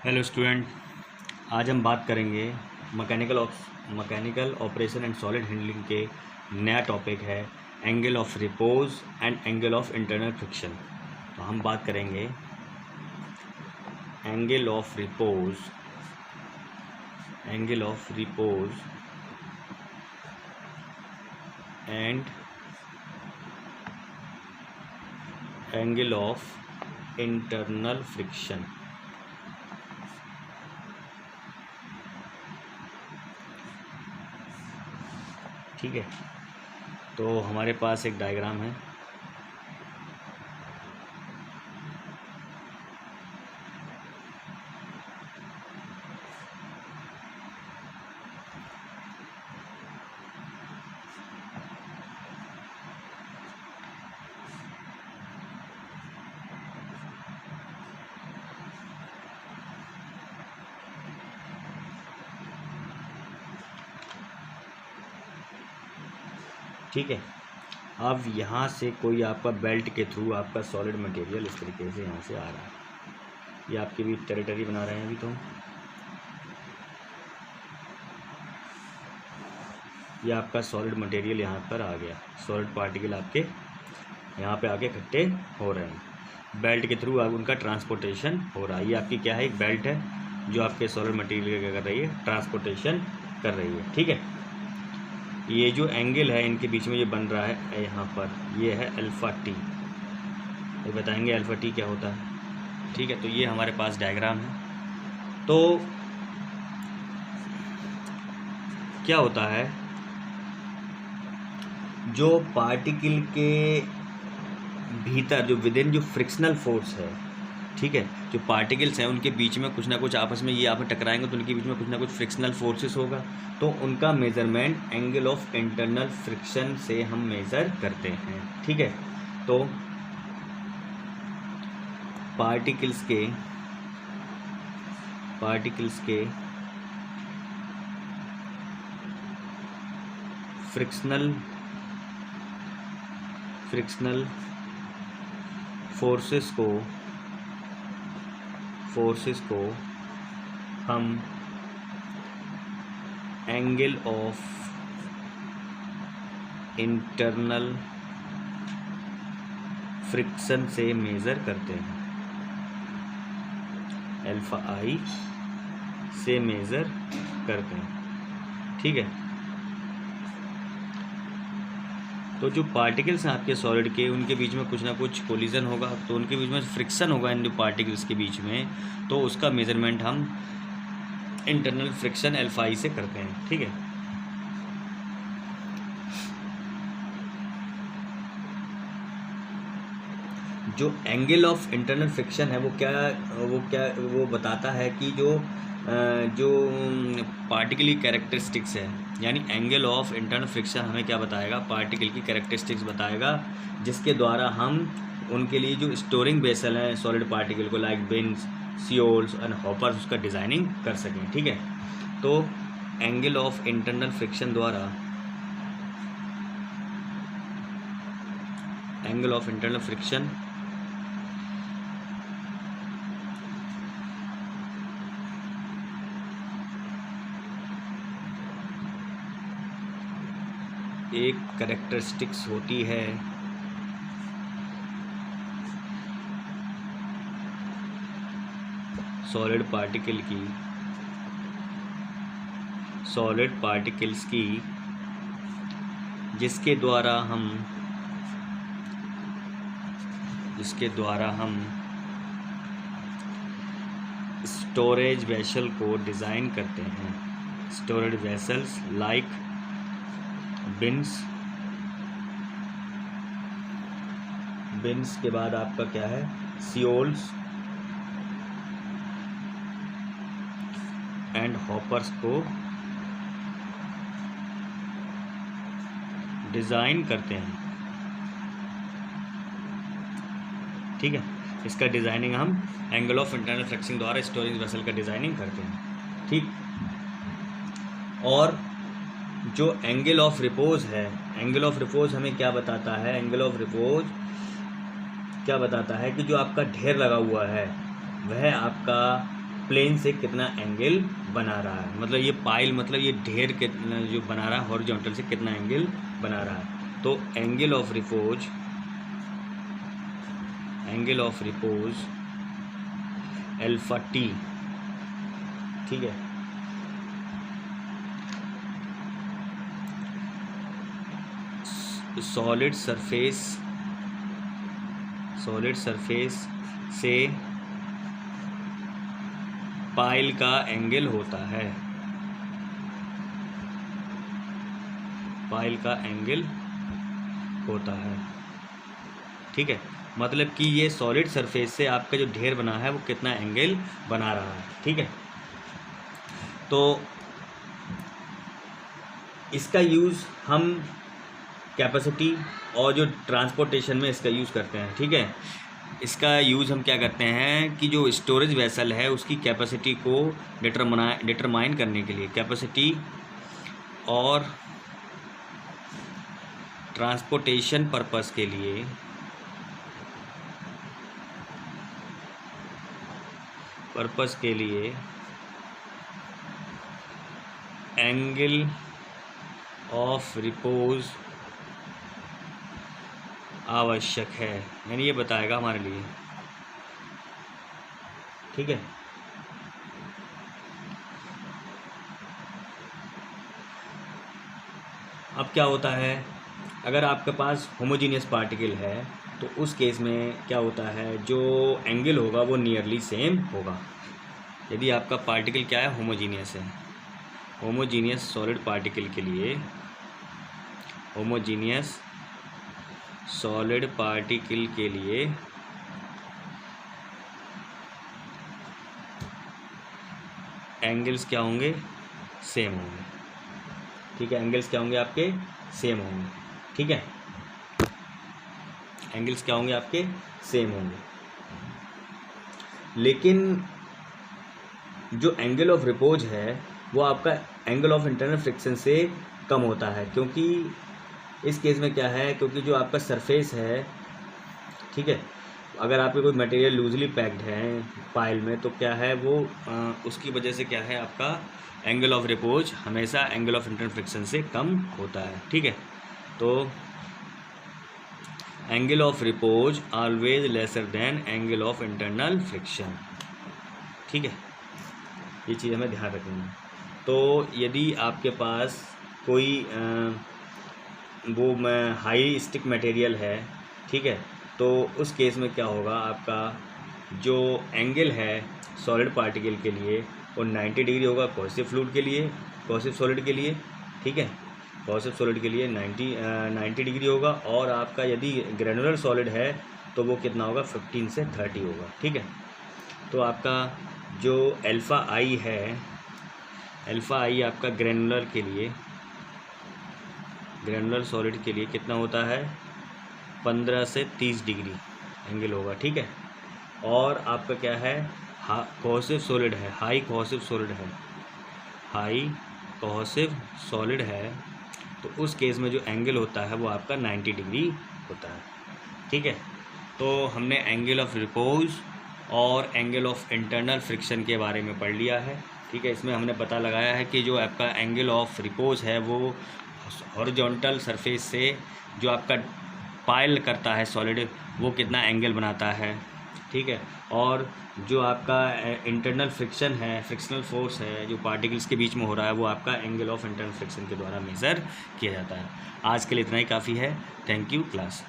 Hello student, आज हम बात करेंगे mechanical operation and solid handling के नया टॉपिक है angle of repose and angle of internal friction. तो हम बात करेंगे angle of repose and angle of internal friction. ठीक है, तो हमारे पास एक डायग्राम है। ठीक है, अब यहाँ से कोई आपका बेल्ट के थ्रू आपका सॉलिड मटेरियल इस तरीके से यहाँ से आ रहा है। ये आपकी भी टेरिटरी बना रहे हैं अभी। तो ये आपका सॉलिड मटेरियल यहाँ पर आ गया, सॉलिड पार्टिकल आपके यहाँ पे आके इकट्ठे हो रहे हैं। बेल्ट के थ्रू अब उनका ट्रांसपोर्टेशन हो रहा है। ये आपकी क्या है, एक बेल्ट है जो आपके सॉलिड मटेरियल क्या कर रही है, ट्रांसपोर्टेशन कर रही है। ठीक है, ये जो एंगल है इनके बीच में ये बन रहा है यहाँ पर, ये है अल्फ़ा टी। ये बताएंगे अल्फ़ा टी क्या होता है। ठीक है, तो ये हमारे पास डायग्राम है। तो क्या होता है, जो पार्टिकल के भीतर जो विदिन जो फ्रिक्शनल फोर्स है, ठीक है, जो पार्टिकल्स हैं उनके बीच में कुछ ना कुछ आपस में ये आप टकराएंगे तो उनके बीच में कुछ ना कुछ फ्रिक्शनल फोर्सेस होगा। तो उनका measurement angle of internal friction से हम मेज़र करते हैं। ठीक है, तो पार्टिकल्स के फ्रिक्शनल फोर्सेस को हम एंगल ऑफ इंटरनल फ्रिक्शन से मेज़र करते हैं, अल्फ़ा आई से मेज़र करते हैं। ठीक है, तो जो पार्टिकल्स हैं आपके सॉलिड के, उनके बीच में कुछ ना कुछ कोलिजन होगा, तो उनके बीच में फ्रिक्शन होगा इन जो पार्टिकल्स के बीच में, तो उसका मेज़रमेंट हम इंटरनल फ्रिक्शन अल्फ़ा आई से करते हैं। ठीक है, जो एंगल ऑफ इंटरनल फ्रिक्शन है वो बताता है कि जो पार्टिकल की कैरेक्टरिस्टिक्स है, यानी एंगल ऑफ इंटरनल फ्रिक्शन हमें क्या बताएगा, पार्टिकल की कैरेक्टरिस्टिक्स बताएगा, जिसके द्वारा हम उनके लिए जो स्टोरिंग वेसल है सॉलिड पार्टिकल को, लाइक बिन्स, सियोल्स एंड हॉपर्स, उसका डिज़ाइनिंग कर सकें। ठीक है, तो एंगल ऑफ इंटरनल फ्रिक्शन द्वारा एंगल ऑफ इंटरनल फ्रिक्शन एक कैरेक्टरिस्टिक्स होती है सॉलिड पार्टिकल्स की, जिसके द्वारा हम स्टोरेज वेसल को डिज़ाइन करते हैं। स्टोरेज वेसल्स लाइक बिन्स के बाद आपका क्या है, सियोल्स एंड हॉपर्स को डिज़ाइन करते हैं। ठीक है, इसका डिज़ाइनिंग हम एंगल ऑफ इंटरनल फ्रिक्शन द्वारा स्टोरेज वेसल का डिज़ाइनिंग करते हैं। ठीक, और जो एंगल ऑफ रिपोज है, एंगल ऑफ रिपोज हमें क्या बताता है, एंगल ऑफ रिपोज क्या बताता है कि जो आपका ढेर लगा हुआ है वह आपका प्लेन से कितना एंगल बना रहा है, मतलब ये पाइल मतलब ये ढेर कितना जो बना रहा है हॉरिजॉन्टल से कितना एंगल बना रहा है। तो angle of repose alpha T, ठीक है। सॉलिड सरफेस से पाइल का एंगल होता है, ठीक है। मतलब कि ये सॉलिड सरफेस से आपका जो ढेर बना है वो कितना एंगल बना रहा है, ठीक है। तो इसका यूज़ हम कैपेसिटी और जो ट्रांसपोर्टेशन में इसका यूज़ करते हैं, ठीक है। इसका यूज़ हम क्या करते हैं कि जो स्टोरेज वेसल है उसकी कैपेसिटी को डिटरमाइन करने के लिए, कैपेसिटी और ट्रांसपोर्टेशन पर्पस के लिए एंगल ऑफ रिपोज आवश्यक है, यानी ये बताएगा हमारे लिए, ठीक है। अब क्या होता है, अगर आपके पास होमोजीनियस पार्टिकल है तो उस केस में क्या होता है, जो एंगल होगा वो नियरली सेम होगा। यदि आपका पार्टिकल क्या है, होमोजीनियस है, होमोजीनियस सॉलिड पार्टिकल के लिए, होमोजीनियस सॉलिड पार्टिकल के लिए एंगल्स क्या होंगे, सेम होंगे, ठीक है। एंगल्स क्या होंगे आपके, सेम होंगे, ठीक है। एंगल्स क्या होंगे आपके, सेम होंगे। लेकिन जो एंगल ऑफ रिपोज है वो आपका एंगल ऑफ इंटरनल फ्रिक्शन से कम होता है, क्योंकि इस केस में क्या है, क्योंकि जो आपका सरफेस है, ठीक है, अगर आपके कोई मटेरियल लूजली पैक्ड है पाइल में तो क्या है वो उसकी वजह से क्या है, आपका एंगल ऑफ रिपोज हमेशा एंगल ऑफ इंटरनल फ्रिक्शन से कम होता है, ठीक है। तो angle of repose always lesser than angle of internal friction, ठीक है। ये चीज़ हमें ध्यान रखनी है। तो यदि आपके पास कोई वो हाई स्टिक मटेरियल है, ठीक है, तो उस केस में क्या होगा, आपका जो एंगल है सॉलिड पार्टिकल के लिए वो 90 डिग्री होगा कोहेसिव फ्लूइड के लिए, कोहेसिव सॉलिड के लिए, ठीक है। कोहेसिव सॉलिड के लिए 90 डिग्री होगा, और आपका यदि ग्रेनुलर सॉलिड है तो वो कितना होगा, 15 से 30 होगा, ठीक है। तो आपका जो अल्फ़ा आई है, अल्फ़ा आई आपका ग्रेनुलर के लिए, ग्रेनुलर सॉलिड के लिए कितना होता है, 15 से 30 डिग्री एंगल होगा, ठीक है। और आपका क्या है, कोहेसिव सॉलिड है, हाई कोहेसिव सॉलिड है, तो उस केस में जो एंगल होता है वो आपका 90 डिग्री होता है, ठीक है। तो हमने एंगल ऑफ रिपोज और एंगल ऑफ इंटरनल फ्रिक्शन के बारे में पढ़ लिया है, ठीक है। इसमें हमने पता लगाया है कि जो आपका एंगल ऑफ रिपोज है वो हॉरिजॉन्टल सरफेस से जो आपका पाइल करता है सॉलिड वो कितना एंगल बनाता है, ठीक है। और जो आपका इंटरनल फ्रिक्शन है, फ्रिक्शनल फोर्स है जो पार्टिकल्स के बीच में हो रहा है, वो आपका एंगल ऑफ इंटरनल फ्रिक्शन के द्वारा मेज़र किया जाता है। आज के लिए इतना ही काफ़ी है। Thank you class.